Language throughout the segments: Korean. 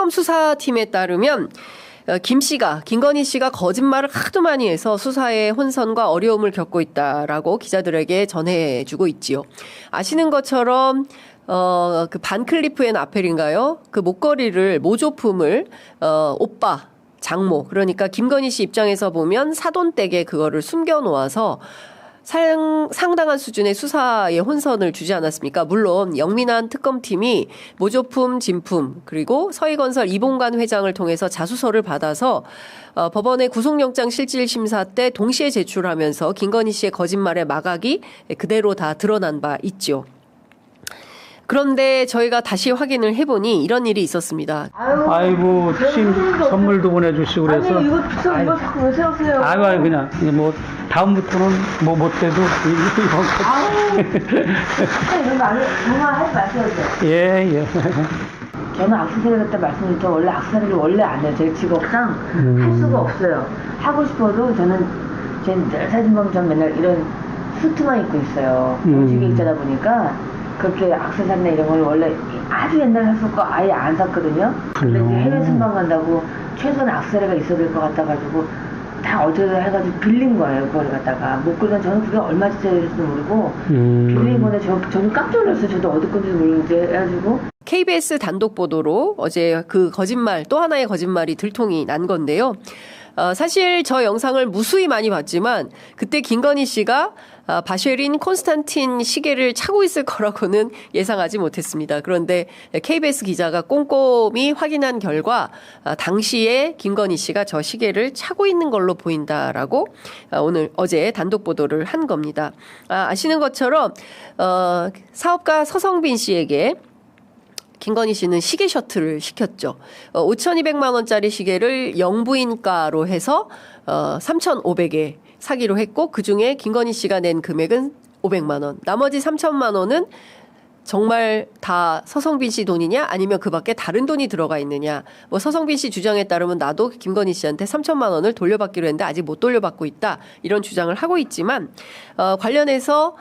특검 수사팀에 따르면 김건희 씨가 거짓말을 하도 많이 해서 수사에 혼선과 어려움을 겪고 있다라고 기자들에게 전해주고 있지요. 아시는 것처럼 그 반클리프 앤 아펠인가요? 그 목걸이를 모조품을 오빠 장모, 그러니까 김건희 씨 입장에서 보면 사돈댁에 그거를 숨겨놓아서 상당한 수준의 수사에 혼선을 주지 않았습니까? 물론 영민한 특검팀이 모조품, 진품, 그리고 서희건설 이봉관 회장을 통해서 자수서를 받아서 법원의 구속영장 실질심사 때 동시에 제출하면서 김건희 씨의 거짓말의 마각이 그대로 다 드러난 바 있죠. 그런데 저희가 다시 확인을 해보니 이런 일이 있었습니다. 아이고, 선물도 보내주시고 그래서. 아니, 이거 자꾸 왜 세우세요? 아이고, 그냥, 뭐, 다음부터는 뭐, 못 돼도, 아유, 이런 거 정말 하지 마세요. 예, 예. 저는 악세사리 그때 말씀드렸죠. 원래 악세사리를 원래 안 해요. 제 직업상 할 수가 없어요. 하고 싶어도 저는 늘 사진 보면 전 맨날 이런 수트만 입고 있어요. 공식에 있다 보니까. 그렇게 악세사리나 이런 걸 원래 아주 옛날에 샀었고 아예 안 샀거든요. 근데 이제 해외 순방 간다고 최소한 악세사리가 있어야 될 것 같아가지고 다 어떻게 해가지고 빌린 거예요. 그걸 갖다가 목걸이는 저는 그게 얼마짜리 될지도 모르고 빌린 건데 저는 깜짝 놀랐어요. 저도 어디 건지도 모르고 이제 해가지고 KBS 단독 보도로 어제 그 거짓말, 또 하나의 거짓말이 들통이 난 건데요. 사실 저 영상을 무수히 많이 봤지만 그때 김건희 씨가 바쉐린 콘스탄틴 시계를 차고 있을 거라고는 예상하지 못했습니다. 그런데 KBS 기자가 꼼꼼히 확인한 결과 당시에 김건희 씨가 저 시계를 차고 있는 걸로 보인다라고 어제 단독 보도를 한 겁니다. 아시는 것처럼 사업가 서성빈 씨에게 김건희 씨는 시계 셔틀을 시켰죠. 5,200만 원짜리 시계를 영부인가로 해서 3,500에 사기로 했고 그중에 김건희 씨가 낸 금액은 500만 원. 나머지 3천만 원은 정말 다 서성빈 씨 돈이냐 아니면 그 밖에 다른 돈이 들어가 있느냐. 뭐 서성빈 씨 주장에 따르면 나도 김건희 씨한테 3천만 원을 돌려받기로 했는데 아직 못 돌려받고 있다. 이런 주장을 하고 있지만 관련해서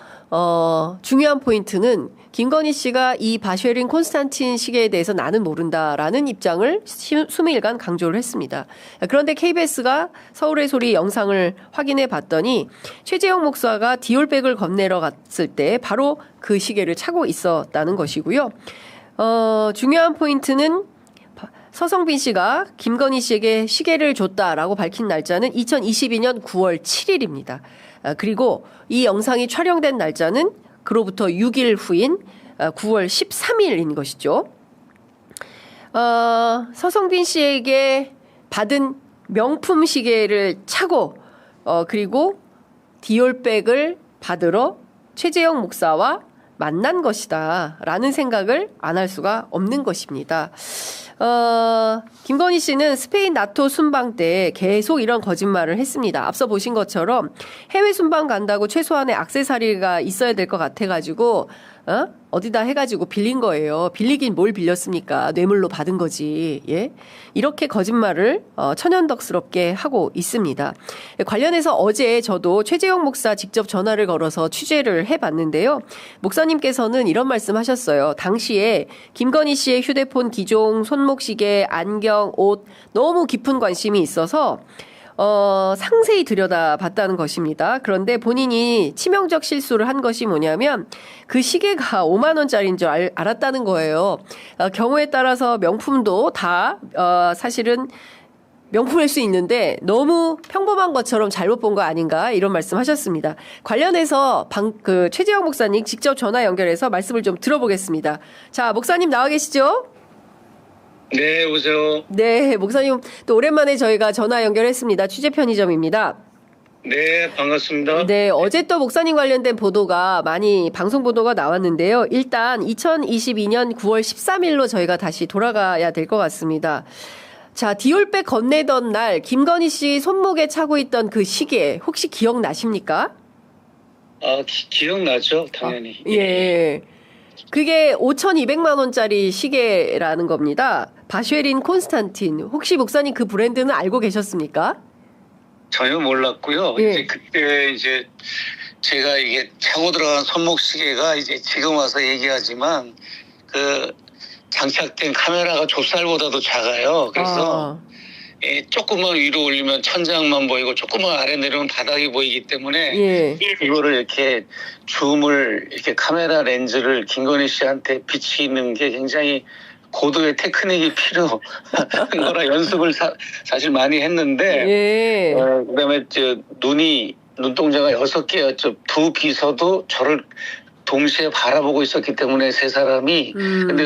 중요한 포인트는 김건희 씨가 이 바쉐린 콘스탄틴 시계에 대해서 나는 모른다라는 입장을 수미일간 강조를 했습니다. 그런데 KBS가 서울의 소리 영상을 확인해 봤더니 최재형 목사가 디올백을 건네러 갔을 때 바로 그 시계를 차고 있었다는 것이고요. 중요한 포인트는 서성빈 씨가 김건희 씨에게 시계를 줬다라고 밝힌 날짜는 2022년 9월 7일입니다. 그리고 이 영상이 촬영된 날짜는 그로부터 6일 후인 9월 13일인 것이죠. 서성빈 씨에게 받은 명품 시계를 차고 그리고 디올백을 받으러 최재형 목사와 만난 것이다 라는 생각을 안 할 수가 없는 것입니다. 김건희 씨는 스페인 나토 순방 때 계속 이런 거짓말을 했습니다. 앞서 보신 것처럼 해외 순방 간다고 최소한의 액세서리가 있어야 될 것 같아가지고 어디다 해가지고 빌린 거예요. 빌리긴 뭘 빌렸습니까? 뇌물로 받은 거지. 예? 이렇게 거짓말을 천연덕스럽게 하고 있습니다. 관련해서 어제 저도 최재형 목사 직접 전화를 걸어서 취재를 해봤는데요. 목사님께서는 이런 말씀하셨어요. 당시에 김건희 씨의 휴대폰 기종, 손목시계, 안경, 옷 너무 깊은 관심이 있어서 상세히 들여다봤다는 것입니다. 그런데 본인이 치명적 실수를 한 것이 뭐냐면 그 시계가 5만 원짜리인 줄 알았다는 거예요. 경우에 따라서 명품도 다 사실은 명품일 수 있는데 너무 평범한 것처럼 잘못 본 거 아닌가 이런 말씀하셨습니다. 관련해서 최재형 목사님 직접 전화 연결해서 말씀을 좀 들어보겠습니다. 자, 목사님 나와 계시죠? 네, 오세요. 네, 목사님 또 오랜만에 저희가 전화 연결했습니다. 취재 편의점입니다. 네, 반갑습니다. 네, 어제 또 목사님 관련된 보도가 많이 방송 보도가 나왔는데요. 일단 2022년 9월 13일로 저희가 다시 돌아가야 될 것 같습니다. 자, 디올백 건네던 날 김건희 씨 손목에 차고 있던 그 시계 혹시 기억나십니까? 기억나죠, 당연히. 예. 그게 5,200만 원짜리 시계라는 겁니다. 바쉐린 콘스탄틴. 혹시 목사님 그 브랜드는 알고 계셨습니까? 전혀 몰랐고요. 예. 이제 그때 제가 이게 차고 들어간 손목 시계가 이제 지금 와서 얘기하지만 장착된 카메라가 좁쌀보다도 작아요. 그래서 조금만 위로 올리면 천장만 보이고 조금만 아래 내려오면 바닥이 보이기 때문에 예. 이거를 이렇게 줌을 이렇게 카메라 렌즈를 김건희 씨한테 비치는 게 굉장히 고도의 테크닉이 필요한 거라 연습을 사실 많이 했는데 예. 그다음에 눈동자가 6개였죠. 두 비서도 저를 동시에 바라보고 있었기 때문에 세 사람이 근데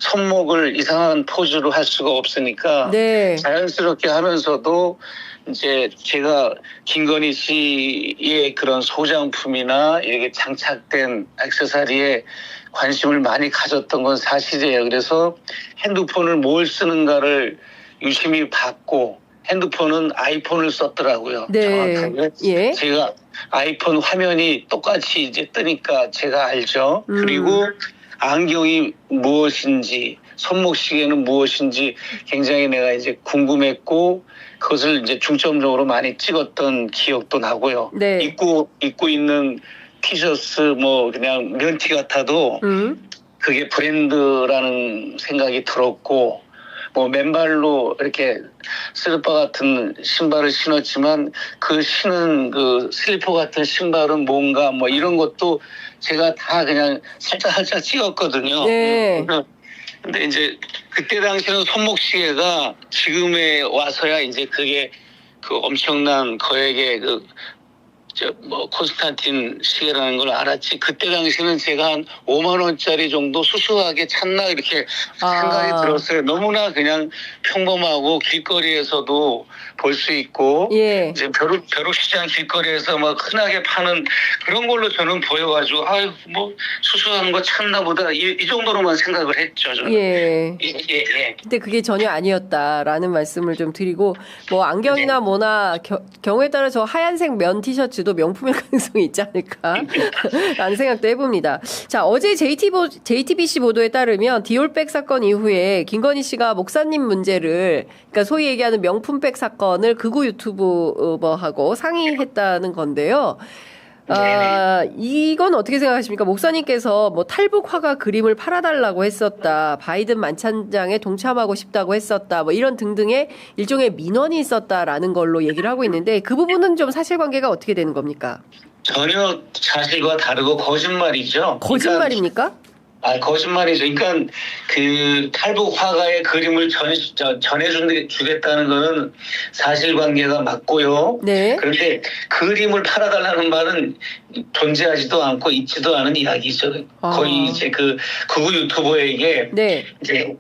손목을 이상한 포즈로 할 수가 없으니까 네. 자연스럽게 하면서도 이제 제가 김건희 씨의 그런 소장품이나 이렇게 장착된 액세서리에 관심을 많이 가졌던 건 사실이에요. 그래서 핸드폰을 뭘 쓰는가를 유심히 봤고 핸드폰은 아이폰을 썼더라고요. 네. 정확하게. 예. 제가 아이폰 화면이 똑같이 이제 뜨니까 제가 알죠. 그리고 안경이 무엇인지, 손목시계는 무엇인지 굉장히 내가 이제 궁금했고 그것을 이제 중점적으로 많이 찍었던 기억도 나고요. 네. 입고 있는 티셔츠 뭐 그냥 면티 같아도 그게 브랜드라는 생각이 들었고 뭐 맨발로 이렇게 슬리퍼 같은 신발을 신었지만 그 신은 그 슬리퍼 같은 신발은 뭔가 뭐 이런 것도 제가 다 그냥 살짝 찍었거든요. 네. 근데 이제 그때 당시에는 손목시계가 지금에 와서야 이제 그게 그 엄청난 거액의 콘스탄틴 시계라는 걸 알았지. 그때 당시에는 제가 한 5만 원짜리 정도 수수하게 찾나 이렇게 생각이 들었어요. 너무나 그냥 평범하고 길거리에서도 볼 수 있고 예. 이제 벼룩시장 길거리에서 막 흔하게 파는 그런 걸로 저는 보여가지고 아유 뭐 수수한 거 찾나 보다 이 정도로만 생각을 했죠. 저는. 예. 예. 근데 그게 전혀 아니었다라는 말씀을 좀 드리고 뭐 안경이나 뭐나 경우에 따라 저 하얀색 면 티셔츠도 명품일 가능성이 있지 않을까 라는 생각도 해봅니다. 자, 어제 JTBC 보도에 따르면 디올백 사건 이후에 김건희 씨가 목사님 문제를 그러니까 소위 얘기하는 명품백 사건을 극우 유튜버하고 상의했다는 건데요. 이건 어떻게 생각하십니까? 목사님께서 뭐 탈북 화가 그림을 팔아달라고 했었다. 바이든 만찬장에 동참하고 싶다고 했었다. 뭐 이런 등등의 일종의 민원이 있었다라는 걸로 얘기를 하고 있는데 그 부분은 좀 사실관계가 어떻게 되는 겁니까? 전혀 사실과 다르고 거짓말이죠. 거짓말입니까? 거짓말이죠. 그러니까 그 탈북 화가의 그림을 전해주겠다는 거는 사실관계가 맞고요. 네. 그런데 그림을 팔아달라는 말은 존재하지도 않고 있지도 않은 이야기죠. 거의 이제 그 극우 유튜버에게 네. 이제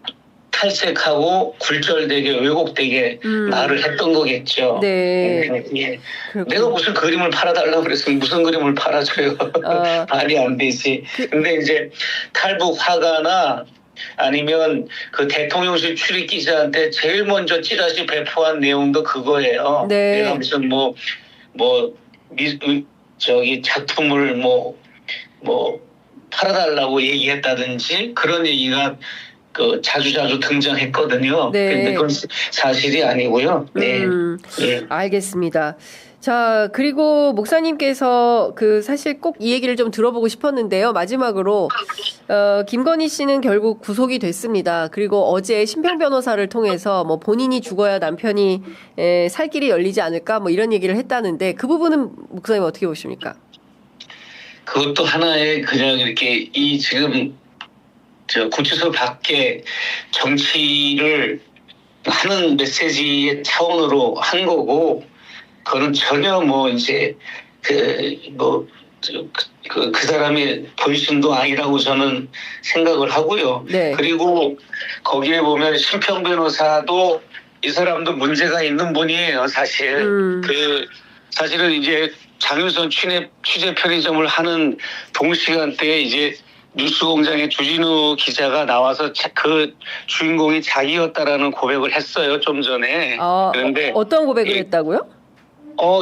탈색하고 굴절되게 왜곡되게 말을 했던 거겠죠. 네. 예. 내가 무슨 그림을 팔아달라고 그랬으면 무슨 그림을 팔아줘요. 말이 안 되지. 근데 이제 탈북 화가나 아니면 그 대통령실 출입 기자한테 제일 먼저 찌라시 배포한 내용도 그거예요. 네. 내가 무슨 작품을 팔아달라고 얘기했다든지 그런 얘기가 자주 등장했거든요. 네. 그런데 그건 사실이 아니고요. 네. 네. 알겠습니다. 자, 그리고 목사님께서 사실 꼭 이 얘기를 좀 들어보고 싶었는데요. 마지막으로, 김건희 씨는 결국 구속이 됐습니다. 그리고 어제 심평 변호사를 통해서 뭐 본인이 죽어야 남편이 살 길이 열리지 않을까 뭐 이런 얘기를 했다는데 그 부분은 목사님 어떻게 보십니까? 그것도 하나의 그냥 이렇게 지금 구치소 밖에 정치를 하는 메시지의 차원으로 한 거고, 그거는 전혀 그 사람의 본심도 아니라고 저는 생각을 하고요. 네. 그리고 거기에 보면 심평 변호사도 이 사람도 문제가 있는 분이에요, 사실. 사실은 이제 장윤선 취재 편의점을 하는 동시간대에 이제 뉴스공장의 주진우 기자가 나와서 그 주인공이 자기였다라는 고백을 했어요, 좀 전에. 그런데 어떤 고백을 했다고요?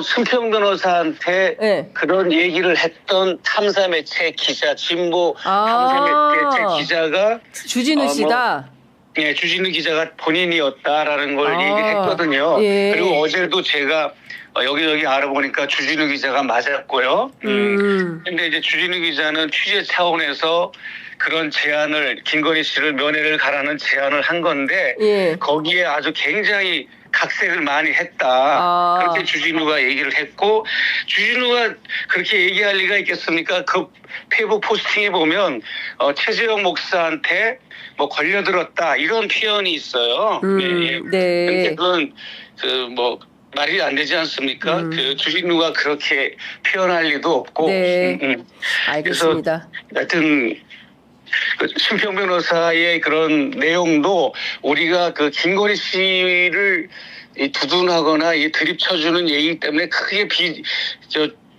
심평 변호사한테 네. 그런 얘기를 했던 탐사 매체 기자, 진보 탐사 매체 기자가 주진우 씨다. 예, 주진우 기자가 본인이었다라는 걸 얘기를 했거든요. 예. 그리고 어제도 제가 여기저기 알아보니까 주진우 기자가 맞았고요. 근데 이제 주진우 기자는 취재 차원에서 그런 제안을 김건희 씨를 면회를 가라는 제안을 한 건데 예. 거기에 아주 굉장히 각색을 많이 했다. 그렇게 주진우가 얘기를 했고 주진우가 그렇게 얘기할 리가 있겠습니까? 그 페이북 포스팅에 보면 최재형 목사한테 뭐 걸려들었다 이런 표현이 있어요. 네. 근데 그건 뭐 말이 안 되지 않습니까? 그 주진우가 그렇게 표현할 리도 없고. 네. 알겠습니다. 그래서 하여튼 그 심평 변호사의 그런 내용도 우리가 그 김건희 씨를 두둔하거나 드립쳐주는 얘기 때문에 크게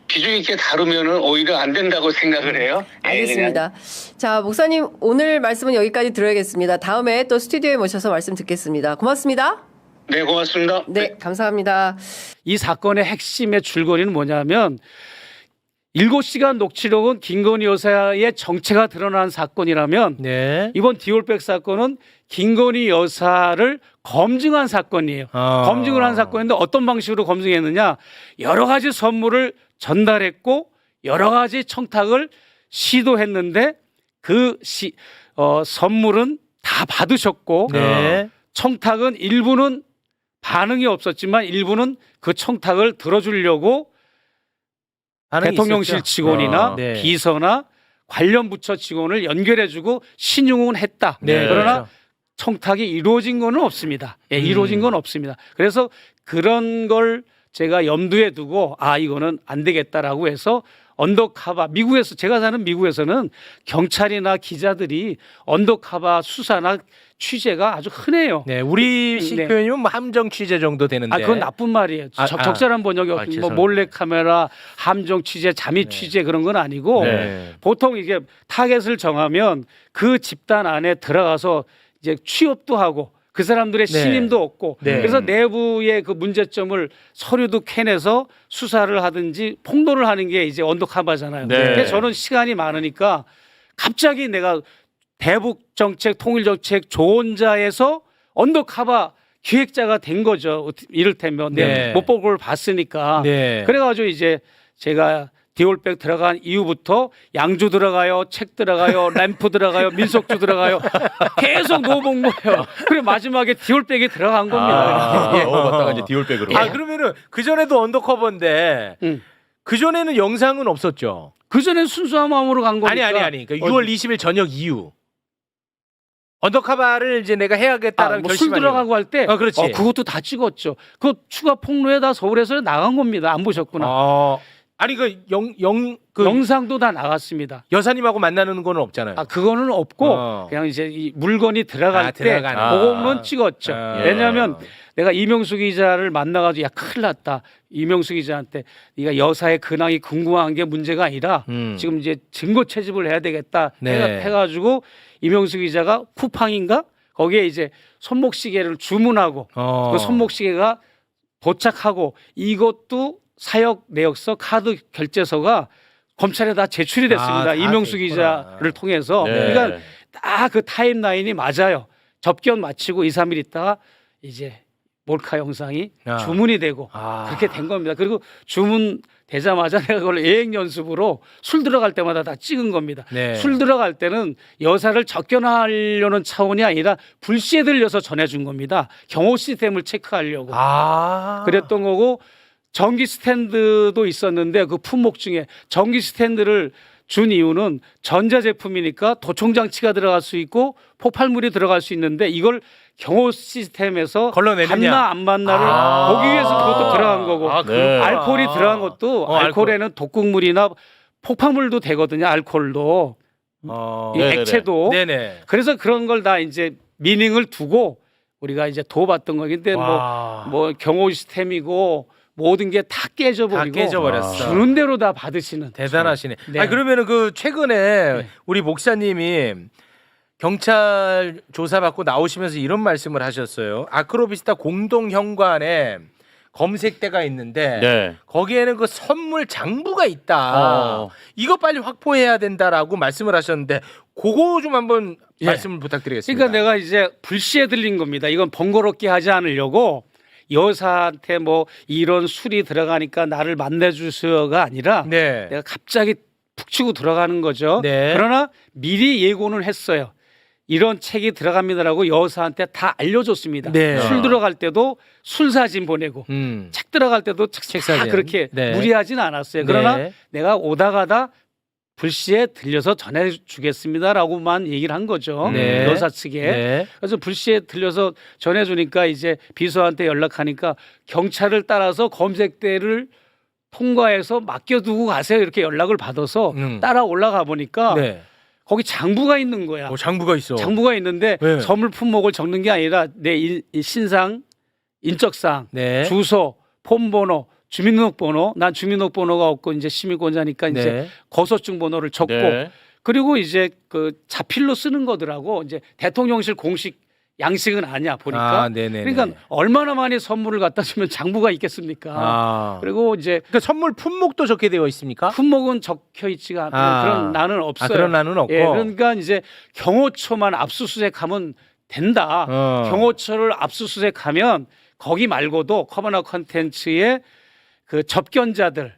비중 있게 다루면은 오히려 안 된다고 생각을 해요. 알겠습니다. 자, 목사님 오늘 말씀은 여기까지 들어야겠습니다. 다음에 또 스튜디오에 모셔서 말씀 듣겠습니다. 고맙습니다. 네, 고맙습니다. 네, 감사합니다. 이 사건의 핵심의 줄거리는 뭐냐면 7시간 녹취록은 김건희 여사의 정체가 드러난 사건이라면 네. 이번 디올백 사건은 김건희 여사를 검증한 사건이에요. 검증을 한 사건인데 어떤 방식으로 검증했느냐. 여러 가지 선물을 전달했고 여러 가지 청탁을 시도했는데 그 선물은 다 받으셨고 네. 청탁은 일부는 반응이 없었지만 일부는 그 청탁을 들어주려고 대통령실 있었죠. 직원이나 네. 비서나 관련 부처 직원을 연결해주고 신용은 했다. 네. 그러나 그렇죠. 청탁이 이루어진 건 없습니다. 예, 이루어진 건 없습니다. 그래서 그런 걸 제가 염두에 두고 이거는 안 되겠다라고 해서 언더커버 미국에서 제가 사는 미국에서는 경찰이나 기자들이 언더커버 수사나 취재가 아주 흔해요. 네, 우리식 네. 표현이면 뭐 함정 취재 정도 되는데. 그건 나쁜 말이에요. 적절한 번역이 없고 뭐 죄송합니다. 몰래 카메라, 함정 취재, 잠입 취재 그런 건 아니고 네. 보통 이게 타겟을 정하면 그 집단 안에 들어가서 이제 취업도 하고 그 사람들의 네. 신임도 얻고 네. 그래서 내부의 그 문제점을 서류도 캐내서 수사를 하든지 폭로를 하는 게 이제 언더커버잖아요. 네. 근데 저는 시간이 많으니까 갑자기 내가 대북 정책, 통일 정책 조언자에서 언더커버 기획자가 된 거죠. 이를테면 네. 못 보고 봤으니까. 네. 그래가지고 이제 제가 디올백 들어간 이후부터 양주 들어가요, 책 들어가요, 램프 들어가요, 민속주 들어가요. 계속 넣어본 거예요. 그리고 마지막에 디올백에 들어간 겁니다. 예. 넣어봤다가 이제 디올백으로. 그러면은 그 전에도 언더커버인데 그 전에는 영상은 없었죠. 그 전에 순수한 마음으로 간 거니까. 아니. 그러니까 6월 20일 저녁 이후 언더커버를 이제 내가 해야겠다라는 술 결심을 들어가고 할 때, 그렇지. 그것도 다 찍었죠. 그 추가 폭로에 다 서울에서 나간 겁니다. 안 보셨구나. 아니 그 영상도 다 나갔습니다. 여사님하고 만나는 건 없잖아요. 그거는 없고 그냥 이제 이 물건이 들어갈 때 들어가는. 그거는 찍었죠. 예. 왜냐하면 내가 이명수 기자를 만나가지고 큰일 났다. 이명수 기자한테 네가 여사의 근황이 궁금한 게 문제가 아니라 지금 이제 증거 채집을 해야 되겠다 네. 해가지고 이명수 기자가 쿠팡인가 거기에 이제 손목시계를 주문하고 그 손목시계가 도착하고 이것도 사역 내역서 카드 결제서가 검찰에 다 제출이 됐습니다. 다 이명수 됐구나. 기자를 통해서. 네. 그러니까 딱 그 타임라인이 맞아요. 접견 마치고 2, 3일 있다가 이제 몰카 영상이 주문이 되고 그렇게 된 겁니다. 그리고 주문 되자마자 내가 그걸 예행 연습으로 술 들어갈 때마다 다 찍은 겁니다. 네. 술 들어갈 때는 여사를 접견하려는 차원이 아니라 불시에 들려서 전해준 겁니다. 경호 시스템을 체크하려고. 그랬던 거고 전기 스탠드도 있었는데 그 품목 중에 전기 스탠드를 준 이유는 전자제품이니까 도청장치가 들어갈 수 있고 폭발물이 들어갈 수 있는데 이걸 경호 시스템에서 걸러내느냐. 받나 안 받나를 보기 위해서 그것도 들어간 거고 네. 알코올이 들어간 것도 알코올에는 독극물이나 폭발물도 되거든요. 알코올도 이 네네네. 액체도 네네. 그래서 그런 걸 다 이제 미닝을 두고 우리가 이제 도봤던 거긴데 뭐 경호 시스템이고 모든 게 다 깨져버리고 다 깨져버렸어. 주는 대로 다 받으시는 대단하시네. 네. 그러면은 그 최근에 우리 목사님이 경찰 조사받고 나오시면서 이런 말씀을 하셨어요. 아크로비스타 공동현관에 검색대가 있는데 네. 거기에는 그 선물 장부가 있다. 이거 빨리 확보해야 된다라고 말씀을 하셨는데 그거 좀 한번 말씀을 부탁드리겠습니다. 그러니까 내가 이제 불시에 들린 겁니다. 이건 번거롭게 하지 않으려고 여사한테 뭐 이런 술이 들어가니까 나를 만나주세요가 아니라 네. 내가 갑자기 푹 치고 들어가는 거죠. 네. 그러나 미리 예고는 했어요. 이런 책이 들어갑니다라고 여사한테 다 알려줬습니다. 네. 술 들어갈 때도 술 사진 보내고 책 들어갈 때도 책 사진. 그렇게 네. 무리하진 않았어요. 그러나 네. 내가 오다 가다 불시에 들려서 전해주겠습니다라고만 얘기를 한 거죠. 네. 여사 측에. 네. 그래서 불시에 들려서 전해주니까 이제 비서한테 연락하니까 경찰을 따라서 검색대를 통과해서 맡겨두고 가세요 이렇게 연락을 받아서 따라 올라가 보니까 네. 거기 장부가 있는 거야. 장부가 있어. 장부가 있는데 네. 선물 품목을 적는 게 아니라 내 신상, 인적사항, 네. 주소, 폰번호, 주민등록번호. 난 주민등록번호가 없고 이제 시민권자니까 이제 네. 거소증 번호를 적고 네. 그리고 이제 그 자필로 쓰는 거더라고. 이제 대통령실 공식 양식은 아니야 보니까. 네네. 그러니까 얼마나 많이 선물을 갖다 주면 장부가 있겠습니까? 그리고 이제 그러니까 선물 품목도 적게 되어 있습니까? 품목은 적혀 있지가 않아요. 그런 난은 없어요. 그런 난은 없고. 예, 그러니까 이제 경호처만 압수수색하면 된다. 경호처를 압수수색하면 거기 말고도 커버나 컨텐츠의 그 접견자들,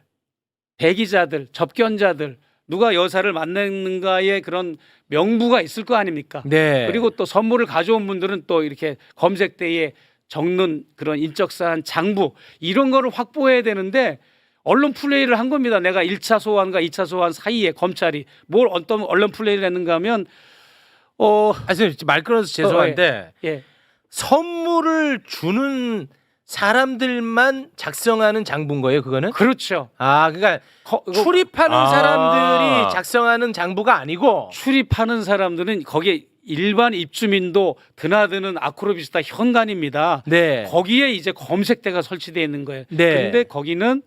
대기자들, 접견자들 누가 여사를 만났는가의 그런 명부가 있을 거 아닙니까? 네. 그리고 또 선물을 가져온 분들은 또 이렇게 검색대에 적는 그런 인적사항 장부 이런 거를 확보해야 되는데 언론 플레이를 한 겁니다. 내가 1차 소환과 2차 소환 사이에 검찰이 뭘 어떤 언론 플레이를 했는가 하면 선생님 말 끊어서 죄송한데 예. 선물을 주는 사람들만 작성하는 장부인 거예요, 그거는? 그렇죠. 그러니까 출입하는 사람들이 작성하는 장부가 아니고 출입하는 사람들은 거기에 일반 입주민도 드나드는 아크로비스타 현관입니다. 네. 거기에 이제 검색대가 설치되어 있는 거예요. 네. 그런데 거기는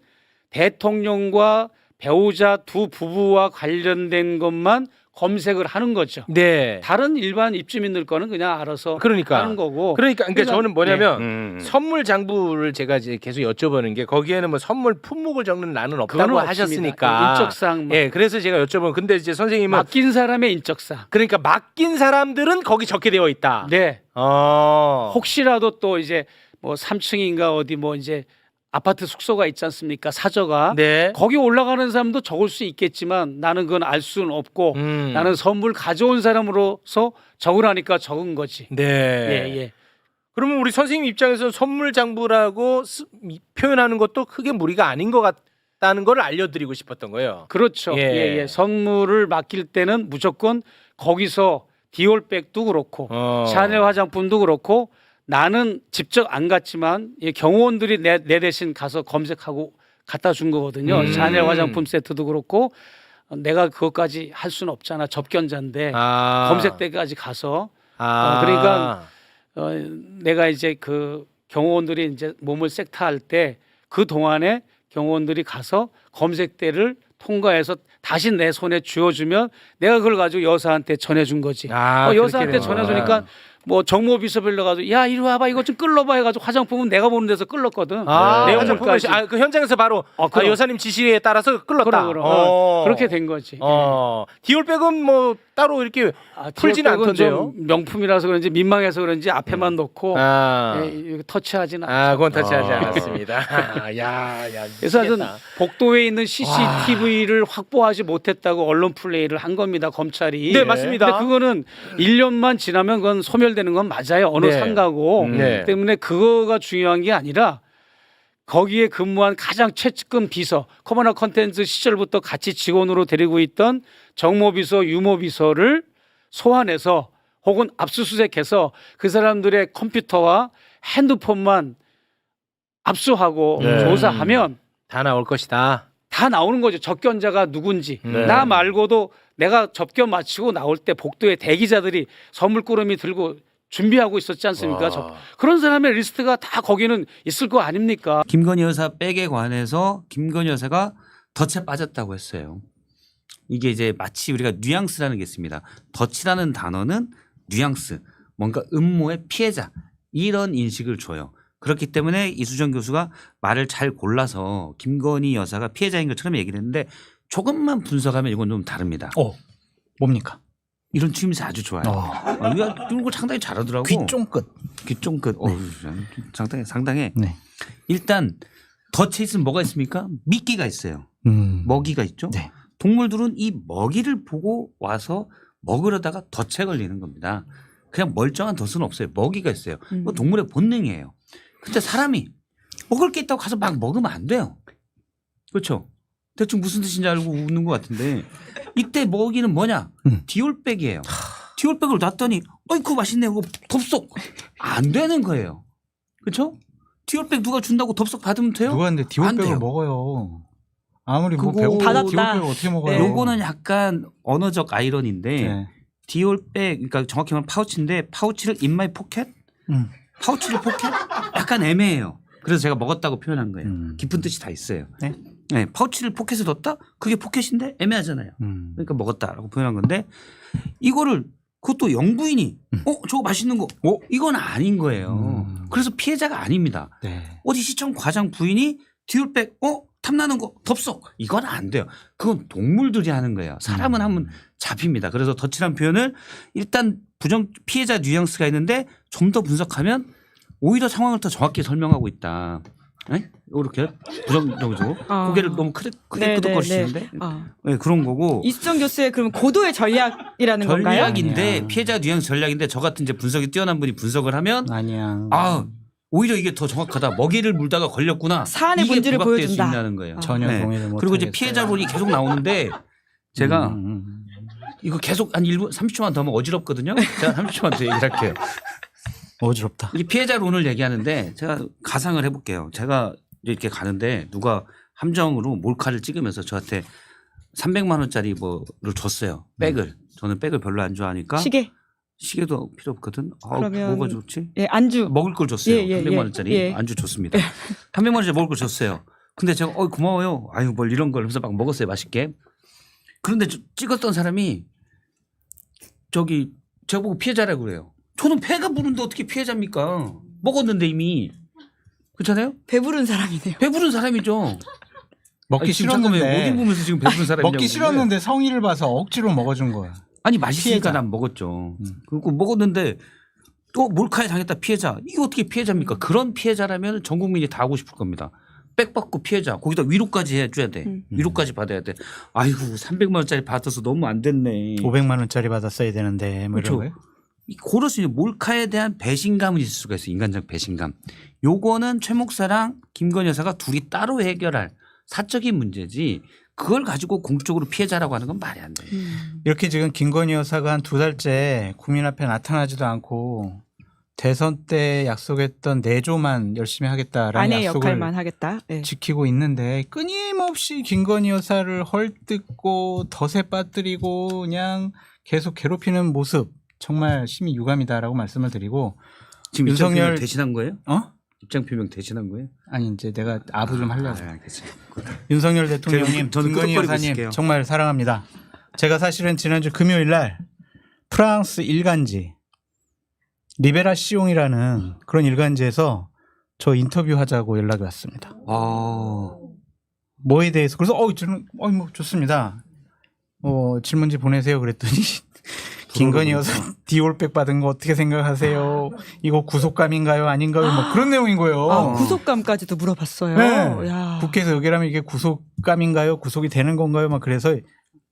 대통령과 배우자 두 부부와 관련된 것만 검색을 하는 거죠. 네. 다른 일반 입주민들 거는 그냥 알아서 하는 거고. 그러니까 저는 뭐냐면 네. 선물 장부를 제가 이제 계속 여쭤보는 게 거기에는 뭐 선물 품목을 적는 난은 없다고 그건 하셨으니까. 없습니다. 인적사항. 예, 그래서 제가 여쭤본. 근데 이제 선생님은 맡긴 사람의 인적사항. 그러니까 맡긴 사람들은 거기 적게 되어 있다. 네. 어. 혹시라도 또 이제 뭐 3층인가 어디 뭐 이제 아파트 숙소가 있지 않습니까? 사저가. 네. 거기 올라가는 사람도 적을 수 있겠지만 나는 그건 알 수는 없고 나는 선물 가져온 사람으로서 적으라니까 적은 거지. 네. 예. 그러면 우리 선생님 입장에서 선물 장부라고 표현하는 것도 크게 무리가 아닌 것 같다는 걸 알려드리고 싶었던 거예요. 그렇죠. 예. 예. 선물을 맡길 때는 무조건 거기서 디올백도 그렇고 샤넬 화장품도 그렇고 나는 직접 안 갔지만 경호원들이 내 대신 가서 검색하고 갖다 준 거거든요. 샤넬 화장품 세트도 그렇고 내가 그것까지 할 수는 없잖아. 접견자인데 검색대까지 가서 그러니까 내가 이제 그 경호원들이 이제 몸을 섹타할 때 그 동안에 경호원들이 가서 검색대를 통과해서 다시 내 손에 쥐어주면 내가 그걸 가지고 여사한테 전해준 거지. 여사한테 전해주니까 뭐 정모비서 빌려가지고 야 이리 와봐 이거 좀 끌러봐 해가지고 화장품은 내가 보는 데서 끌렀거든. 내용물까지. 그 현장에서 바로 그럼. 여사님 지시에 따라서 끌렀다. 그렇게 된 거지. 디올백은 뭐 따로 이렇게 풀지는 디올백은 않던데요. 좀 명품이라서 그런지 민망해서 그런지 앞에만 놓고 이거 터치하지는 않죠. 그건 터치하지 않았습니다. 야, 그래서 미치겠다. 복도에 있는 CCTV를 확보하지 못했다고 언론 플레이를 한 겁니다. 검찰이. 네, 맞습니다. 근데 그거는 1년만 지나면 그건 소멸되는 건 맞아요. 어느 네. 상가고. 네. 때문에 그거가 중요한 게 아니라 거기에 근무한 가장 최측근 비서, 커머나 컨텐츠 시절부터 같이 직원으로 데리고 있던 정모비서, 유모비서를 소환해서 혹은 압수수색해서 그 사람들의 컴퓨터와 핸드폰만 압수하고 조사하면 다 나올 것이다. 다 나오는 거죠. 접견자가 누군지. 나 말고도 내가 접견 마치고 나올 때 복도에 대기자들이 선물꾸러미 들고 준비하고 있었지 않습니까? 그런 사람의 리스트가 다 거기는 있을 거 아닙니까? 김건희 여사 백에 관해서 김건희 여사가 덫에 빠졌다고 했어요. 이게 이제 마치 우리가 뉘앙스라는 게 있습니다. 덫이라는 단어는 뉘앙스, 뭔가 음모의 피해자 이런 인식을 줘요. 그렇기 때문에 이수정 교수가 말을 잘 골라서 김건희 여사가 피해자인 것처럼 얘기를 했는데 조금만 분석하면 이건 좀 다릅니다. 뭡니까? 이런 취임새 아주 좋아요. 이런 거 상당히 잘하더라고. 귀 쫑긋. 귀 쫑긋. 상당해. 네. 일단 덫에 있으면 뭐가 있습니까? 미끼가 있어요. 먹이가 있죠. 네. 동물들은 이 먹이를 보고 와서 먹으려다가 덫에 걸리는 겁니다. 그냥 멀쩡한 덫은 없어요. 먹이가 있어요. 이거 동물의 본능이에요. 근데 사람이 먹을 게 있다고 가서 막 먹으면 안 돼요. 그렇죠? 대충 무슨 뜻인지 알고 웃는 것 같은데 이때 먹이는 뭐냐? 디올백이에요. 디올백을 놨더니 어이쿠 맛있네. 그거 덥석 안 되는 거예요. 그렇죠? 디올백 누가 준다고 덥석 받으면 돼요? 누가 근데 안 디올백을 돼요. 먹어요. 아무리 뭐 그거 배고프고 받았다. 디올백을 어떻게 먹어요? 요거는 약간 언어적 아이러니인데 네. 디올백 그러니까 정확히 말하면 파우치인데 파우치를 in my pocket? 파우치를 포켓? 약간 애매해요. 그래서 제가 먹었다고 표현한 거예요. 깊은 뜻이 다 있어요. 네? 네, 파우치를 포켓에 넣었다? 그게 포켓인데 애매하잖아요. 그러니까 먹었다라고 표현한 건데 이거를 그것도 영부인이 저거 맛있는 거 이건 아닌 거예요. 그래서 피해자가 아닙니다. 네. 어디 시청 과장 부인이 디올백 탐나는 거 덥석 이건 안 돼요. 그건 동물들이 하는 거예요. 사람은 하면 잡힙니다. 그래서 덫이란 표현을 일단 피해자 뉘앙스가 있는데 좀 더 분석하면 오히려 상황을 더 정확히 설명하고 있다. 네? 이렇게 부정적으로 고개를 너무 크게 끄덕거리시는데 네, 그런 거고 이수정 교수의 그럼 고도의 전략이라는 건가요? 전략인데 아니야. 피해자 뉘앙스 전략인데 저 같은 이제 분석이 뛰어난 분이 분석을 하면 아니야. 오히려 이게 더 정확하다. 먹이를 물다가 걸렸구나. 사안의 이게 본질을 부각될 수 보여준다. 있다는 거예요. 전혀 네. 동의를 못 그리고 이제 하겠어요. 피해자분이 계속 나오는데 제가 이거 계속 한 1분 30초만 더 하면 어지럽거든요. 제가 30초만 더 얘기를 할게요. 어지럽다. 이 피해자론을 얘기하는데 제가 가상을 해볼게요. 제가 이렇게 가는데 누가 함정으로 몰카를 찍으면서 저한테 300만 원짜리 뭐를 줬어요. 백을. 저는 백을 별로 안 좋아하니까 시계도 필요 없거든. 그러면 뭐가 좋지? 예, 안주. 먹을 걸 줬어요. 예, 300만 원짜리 예. 안주 줬습니다. 300만 원짜리 먹을 걸 줬어요. 근데 제가 고마워요. 아유 뭘 이런 걸 하면서 막 먹었어요. 맛있게. 그런데 찍었던 사람이 저기 제가 보고 피해자라고 그래요. 저는 배가 부른데 어떻게 피해자입니까? 먹었는데 이미. 그렇잖아요? 배부른 사람이네요. 배부른 사람이죠. 먹기 싫었는데 못 입으면서 지금 배부른 사람이냐고. 먹기 싫었는데 성의를 봐서 억지로 먹어준 거야. 아니 맛있으니까 피해자. 난 먹었죠. 그리고 먹었는데 또 몰카에 당했다 피해자. 이거 어떻게 피해자입니까? 그런 피해자라면 전 국민이 다 하고 싶을 겁니다. 백 받고 피해자. 거기다 위로까지 해줘야 돼. 위로까지 받아야 돼. 아이고 300만 원짜리 받아서 너무 안 됐네. 500만 원짜리 받았어야 되는데 뭐 이런 그렇죠. 거예요? 그럴 수 있는 몰카에 대한 배신감은 있을 수가 있어요. 인간적 배신감. 요거는 최 목사랑 김건희 여사가 둘이 따로 해결할 사적인 문제지 그걸 가지고 공적으로 피해자라고 하는 건 말이 안 돼요. 이렇게 지금 김건희 여사가 한 2달째 국민 앞에 나타나지도 않고 대선 때 약속했던 내조만 열심히 하겠다라는 아내 약속을 역할만 하겠다. 네. 지키고 있는데 끊임없이 김건희 여사를 헐뜯고 덫에 빠뜨리고 그냥 계속 괴롭히는 모습 정말 심히 유감이다라고 말씀을 드리고 지금 입장 표명 윤석열- 대신한 거예요? 입장 표명 대신한 거예요? 아니 이제 내가 아부 좀 하려고. 알겠어요. 윤석열 대통령님, 저는 김건희 끄덕거리고 여사님 있을게요. 정말 사랑합니다. 제가 사실은 지난주 금요일 날 프랑스 일간지 리베라시옹이라는 그런 일간지에서 저 인터뷰하자고 연락이 왔습니다. 뭐에 대해서 그래서 저는 뭐 좋습니다. 질문지 보내세요 그랬더니 김건희 여사 디올백 받은 거 어떻게 생각하세요? 이거 구속감인가요? 아닌가요? 뭐 그런 내용인 거예요. 구속감까지도 물어봤어요. 네. 야. 국회에서 의결하면 이게 구속감인가요? 구속이 되는 건가요? 막 그래서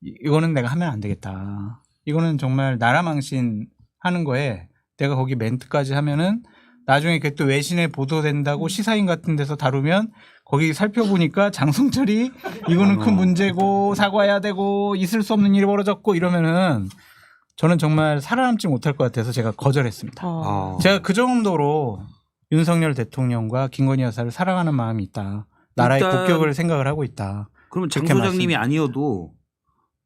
이거는 내가 하면 안 되겠다. 이거는 정말 나라 망신하는 거에 내가 거기 멘트까지 하면은 나중에 그게 또 외신에 보도된다고 시사인 같은 데서 다루면 거기 살펴보니까 장성철이 이거는 큰 문제고 사과해야 되고 있을 수 없는 일이 벌어졌고 이러면은 저는 정말 살아남지 못할 것 같아서 제가 거절했습니다. 제가 그 정도로 윤석열 대통령과 김건희 여사를 사랑하는 마음이 있다. 나라의 일단 국격을 생각을 하고 있다. 그러면 장 그렇게 소장님이 아니어도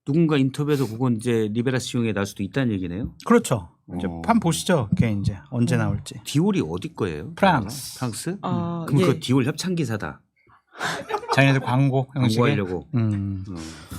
누군가 인터뷰에서 그건 이제 리베라시옹에 나올 수도 있다는 얘기네요. 그렇죠. 이제 판 보시죠. 그게 이제 언제 나올지. 디올이 어디 거예요? 프랑스. 프랑스? 아, 그럼 예. 그 디올 협찬 기사다. 자기네들 광고 형식에. 광고하려고.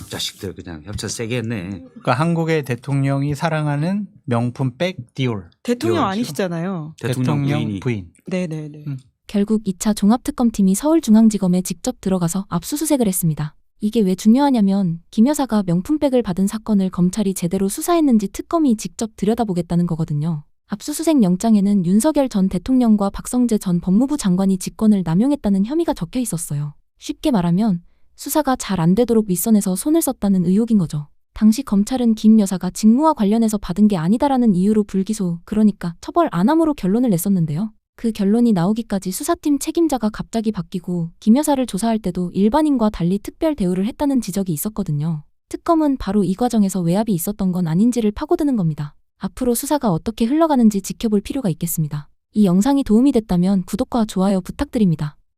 자식들 그냥 협찬 세게 했네. 그러니까 한국의 대통령이 사랑하는 명품 백 디올. 대통령 디올이죠. 아니시잖아요. 대통령 부인이. 부인. 네네네. 결국 2차 종합특검팀이 서울중앙지검에 직접 들어가서 압수수색을 했습니다. 이게 왜 중요하냐면 김 여사가 명품백을 받은 사건을 검찰이 제대로 수사했는지 특검이 직접 들여다보겠다는 거거든요. 압수수색 영장에는 윤석열 전 대통령과 박성재 전 법무부 장관이 직권을 남용했다는 혐의가 적혀 있었어요. 쉽게 말하면 수사가 잘 안 되도록 윗선에서 손을 썼다는 의혹인 거죠. 당시 검찰은 김 여사가 직무와 관련해서 받은 게 아니다라는 이유로 불기소, 그러니까 처벌 안 함으로 결론을 냈었는데요. 그 결론이 나오기까지 수사팀 책임자가 갑자기 바뀌고 김 여사를 조사할 때도 일반인과 달리 특별 대우를 했다는 지적이 있었거든요. 특검은 바로 이 과정에서 외압이 있었던 건 아닌지를 파고드는 겁니다. 앞으로 수사가 어떻게 흘러가는지 지켜볼 필요가 있겠습니다. 이 영상이 도움이 됐다면 구독과 좋아요 부탁드립니다.